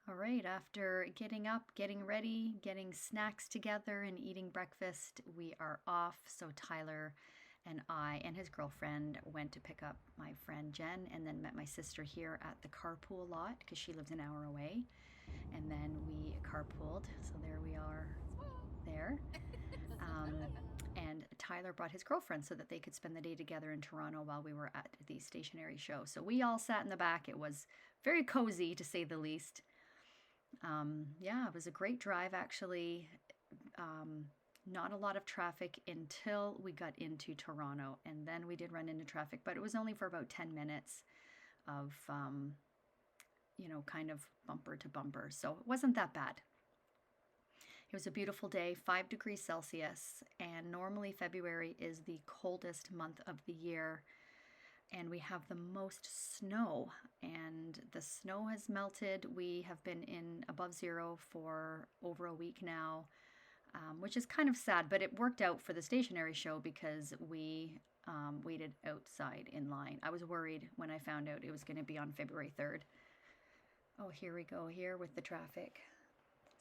All right, after getting up, getting ready, getting snacks together, and eating breakfast, we are off. So Tyler and I and his girlfriend went to pick up my friend Jen and then met my sister here at the carpool lot because she lives an hour away. And then we carpooled. So there we are there. Um, and Tyler brought his girlfriend so that they could spend the day together in Toronto while we were at the stationery show. So we all sat in the back. It was very cozy, to say the least. Yeah, it was a great drive actually. Not a lot of traffic until we got into Toronto, and then we did run into traffic, but it was only for about 10 minutes of, kind of bumper to bumper. So it wasn't that bad. It was a beautiful day, 5 degrees Celsius, and normally February is the coldest month of the year. And we have the most snow, and the snow has melted. We have been in above zero for over a week now, which is kind of sad, but it worked out for the stationery show because we waited outside in line. I was worried when I found out it was going to be on February 3rd. Oh, here we go here with the traffic.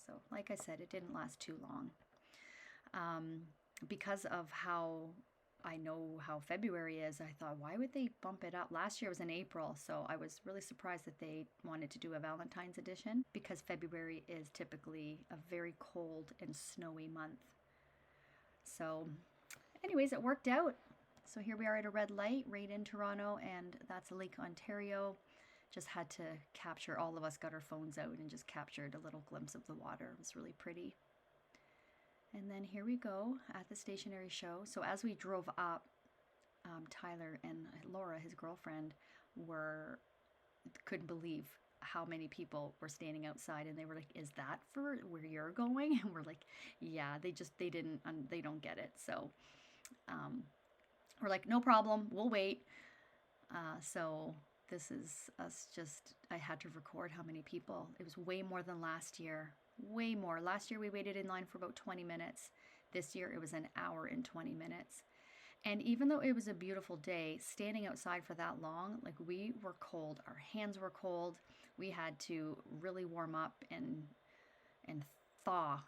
So like I said, it didn't last too long. Because of how I know how February is, I thought, why would they bump it up? Last year was in April, so I was really surprised that they wanted to do a Valentine's edition because February is typically a very cold and snowy month. So, anyways, it worked out. So here we are at a red light right in Toronto, and that's Lake Ontario. Just had to capture, all of us got our phones out and just captured a little glimpse of the water. It was really pretty. And then here we go at the stationery show. So as we drove up, Tyler and Laura, his girlfriend, couldn't believe how many people were standing outside, and they were like, "Is that for where you're going?" And we're like, "Yeah." They don't get it. So we're like, "No problem, we'll wait." So this is us just, I had to record how many people. It was way more than last year. Way more. Last year we waited in line for about 20 minutes. This year it was an hour and 20 minutes. And even though it was a beautiful day, standing outside for that long, like we were cold. Our hands were cold. We had to really warm up and thaw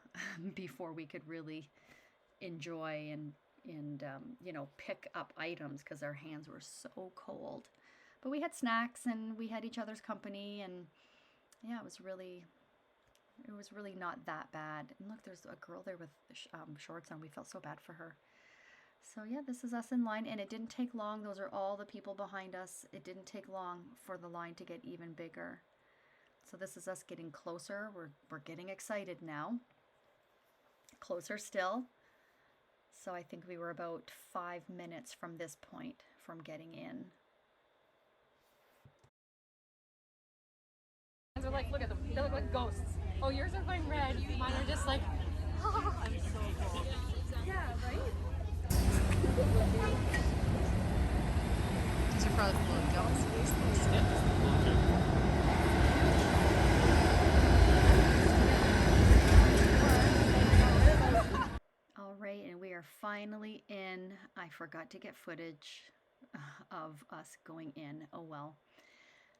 before we could really enjoy and pick up items because our hands were so cold. But we had snacks and we had each other's company, and yeah, it was really not that bad. And look, there's a girl there with shorts on. We felt so bad for her. So yeah, this is us in line, and it didn't take long. Those are all the people behind us. It didn't take long for the line to get even bigger. So this is us getting closer. We're getting excited now. Closer still. So I think we were about 5 minutes from this point from getting in. They're like, look at them. They look like ghosts. Oh, yours are going red. Mine are just like, I'm so cold. Yeah, right? These are probably full of ghosts. All right, and we are finally in. I forgot to get footage of us going in. Oh well.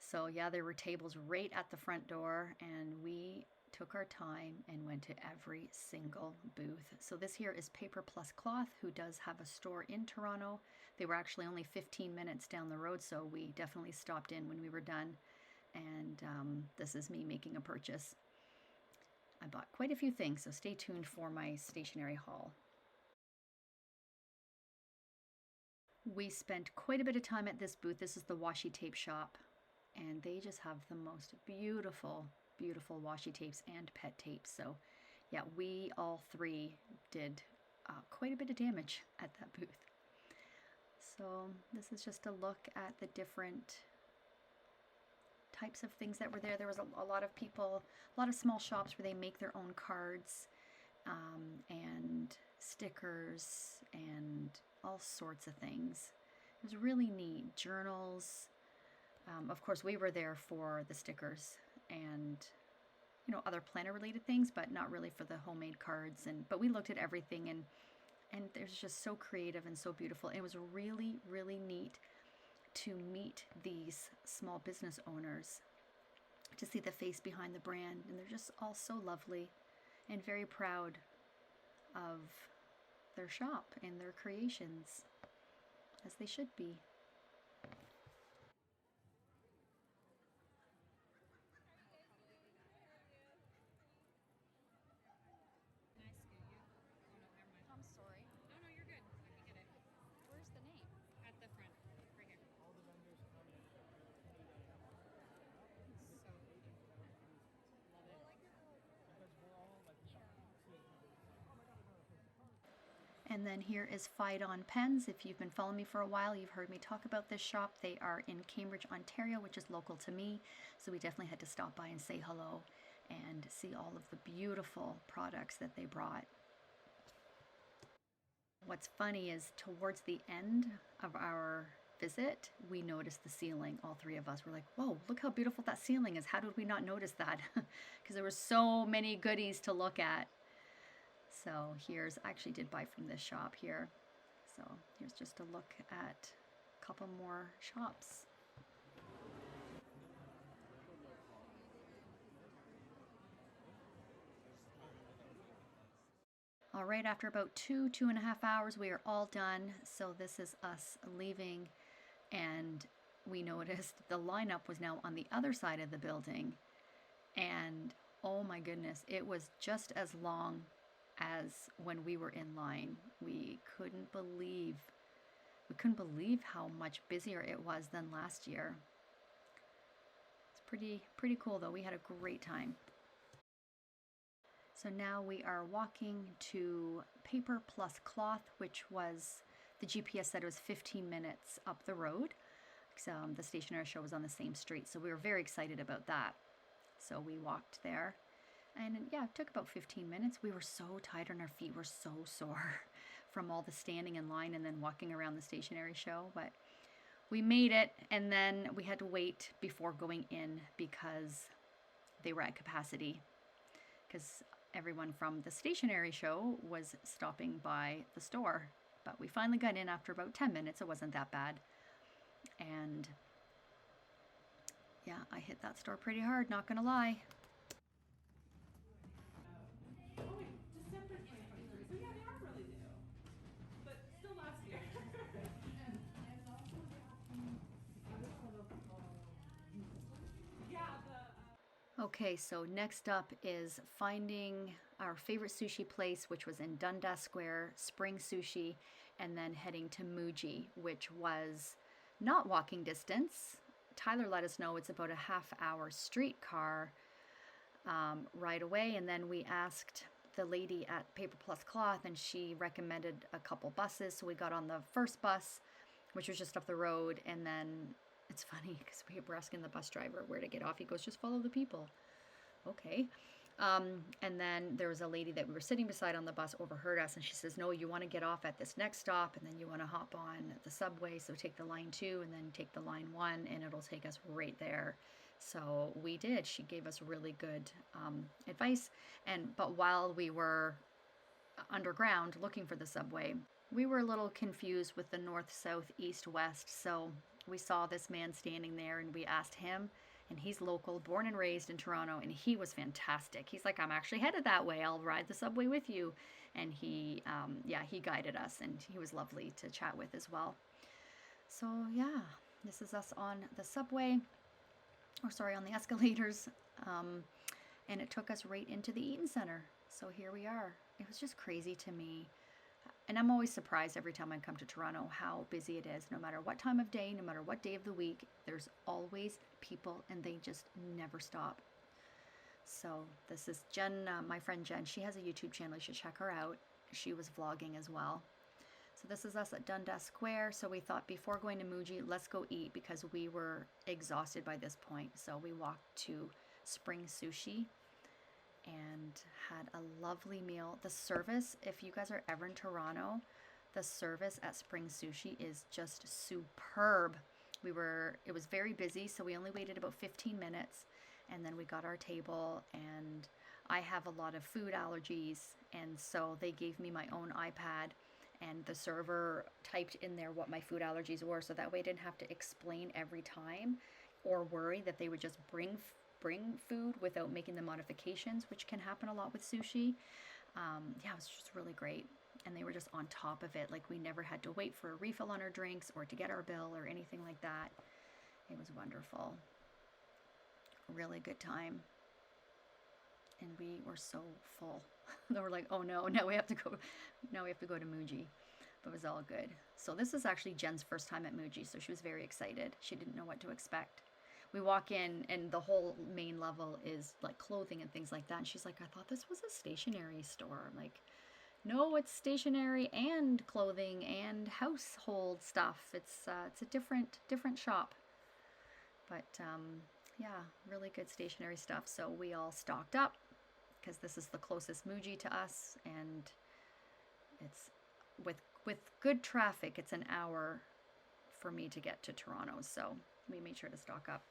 So yeah, there were tables right at the front door, and we took our time and went to every single booth. So this here is Paper Plus Cloth, who does have a store in Toronto. They were actually only 15 minutes down the road, so we definitely stopped in when we were done. And this is me making a purchase. I bought quite a few things, so stay tuned for my stationery haul. We spent quite a bit of time at this booth. This is the washi tape shop, and they just have the most beautiful, beautiful washi tapes and pet tapes. So yeah, we all three did quite a bit of damage at that booth. So this is just a look at the different types of things that were there. There was a lot of people, a lot of small shops where they make their own cards and stickers and all sorts of things. It was really neat. Journals. Of course, we were there for the stickers and other planner related things, but not really for the homemade cards. But we looked at everything, and there's just so creative and so beautiful. It was really, really neat to meet these small business owners, to see the face behind the brand, and they're just all so lovely and very proud of their shop and their creations, as they should be. I'm sorry. No, no, you're good. I can get it. Where's the name? At the front, right here. So And then here is Fight On Pens. If you've been following me for a while, you've heard me talk about this shop. They are in Cambridge, Ontario, which is local to me. So we definitely had to stop by and say hello and see all of the beautiful products that they brought. What's funny is towards the end of our visit, we noticed the ceiling. All three of us were like, whoa, look how beautiful that ceiling is. How did we not notice that? Because there were so many goodies to look at. So here's, I actually did buy from this shop here. So here's just a look at a couple more shops. All right, after about 2.5 hours, we are all done. So this is us leaving, and we noticed the lineup was now on the other side of the building. And oh my goodness, it was just as long as when we were in line. We couldn't believe how much busier it was than last year. It's pretty cool though. We had a great time. So now we are walking to Paper Plus Cloth, which was, the GPS said it was 15 minutes up the road. The stationery show was on the same street, so we were very excited about that. So we walked there, and yeah, it took about 15 minutes. We were so tired and our feet were so sore from all the standing in line and then walking around the stationery show, but we made it. And then we had to wait before going in because they were at capacity, because everyone from the stationery show was stopping by the store. But we finally got in after about 10 minutes. It wasn't that bad. And yeah, I hit that store pretty hard, not gonna lie. Okay, so next up is finding our favorite sushi place, which was in Dundas Square, Spring Sushi, and then heading to Muji, which was not walking distance. Tyler let us know it's about a half-hour streetcar right away, and then we asked the lady at Paper Plus Cloth, and she recommended a couple buses, so we got on the first bus, which was just up the road. And then it's funny because we were asking the bus driver where to get off. He goes, just follow the people. Okay. And then there was a lady that we were sitting beside on the bus overheard us, and she says, no, you want to get off at this next stop, and then you want to hop on the subway, so take the line 2 and then take the line 1, and it'll take us right there. So we did. She gave us really good advice. But while we were underground looking for the subway, we were a little confused with the north, south, east, west. So we saw this man standing there, and we asked him, and he's local, born and raised in Toronto, and he was fantastic. He's like, I'm actually headed that way. I'll ride the subway with you. And he guided us, and he was lovely to chat with as well. So yeah, this is us on the subway, on the escalators, and it took us right into the Eaton Center. So here we are. It was just crazy to me. And I'm always surprised every time I come to Toronto how busy it is. No matter what time of day, no matter what day of the week, there's always people, and they just never stop. So this is Jenn, my friend Jenn. She has a YouTube channel. You should check her out. She was vlogging as well. So this is us at Dundas Square. So we thought before going to Muji, let's go eat, because we were exhausted by this point. So we walked to Spring Sushi and had a lovely meal. The service, if you guys are ever in Toronto, the service at Spring Sushi is just superb. It was very busy, so we only waited about 15 minutes, and then we got our table. And I have a lot of food allergies, and so they gave me my own iPad, and the server typed in there what my food allergies were, so that way I didn't have to explain every time or worry that they would just bring bring food without making the modifications, which can happen a lot with sushi. Yeah, it was just really great. And they were just on top of it. Like, we never had to wait for a refill on our drinks or to get our bill or anything like that. It was wonderful. Really good time. And we were so full. They were like, oh no, now we have to go to Muji. But it was all good. So this is actually Jen's first time at Muji, so she was very excited. She didn't know what to expect. We walk in and the whole main level is like clothing and things like that. And she's like, I thought this was a stationery store. I'm like, no, it's stationery and clothing and household stuff. It's a different shop. But yeah, really good stationery stuff. So we all stocked up because this is the closest Muji to us, and it's with good traffic, it's an hour for me to get to Toronto. So we made sure to stock up.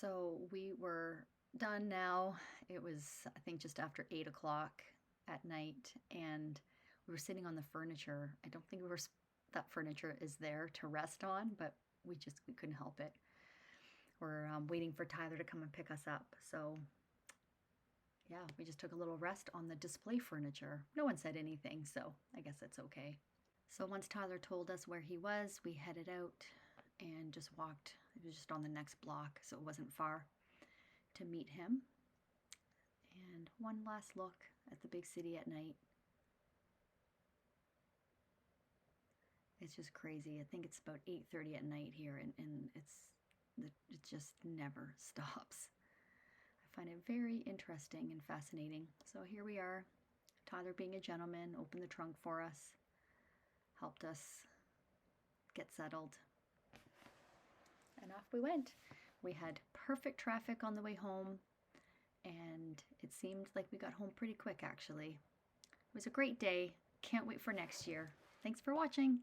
So we were done now. It was, I think, just after 8 o'clock at night, and we were sitting on the furniture. I don't think that furniture is there to rest on, but we couldn't help it. We're waiting for Tyler to come and pick us up. So yeah, we just took a little rest on the display furniture. No one said anything, so I guess it's okay. So once Tyler told us where he was, we headed out and just walked. It was just on the next block, so it wasn't far, to meet him. And one last look at the big city at night. It's just crazy. I think it's about 8:30 at night here, and it just never stops. I find it very interesting and fascinating. So here we are. Tyler, being a gentleman, opened the trunk for us, helped us get settled, and off we went. We had perfect traffic on the way home, and it seemed like we got home pretty quick, actually. It was a great day. Can't wait for next year. Thanks for watching.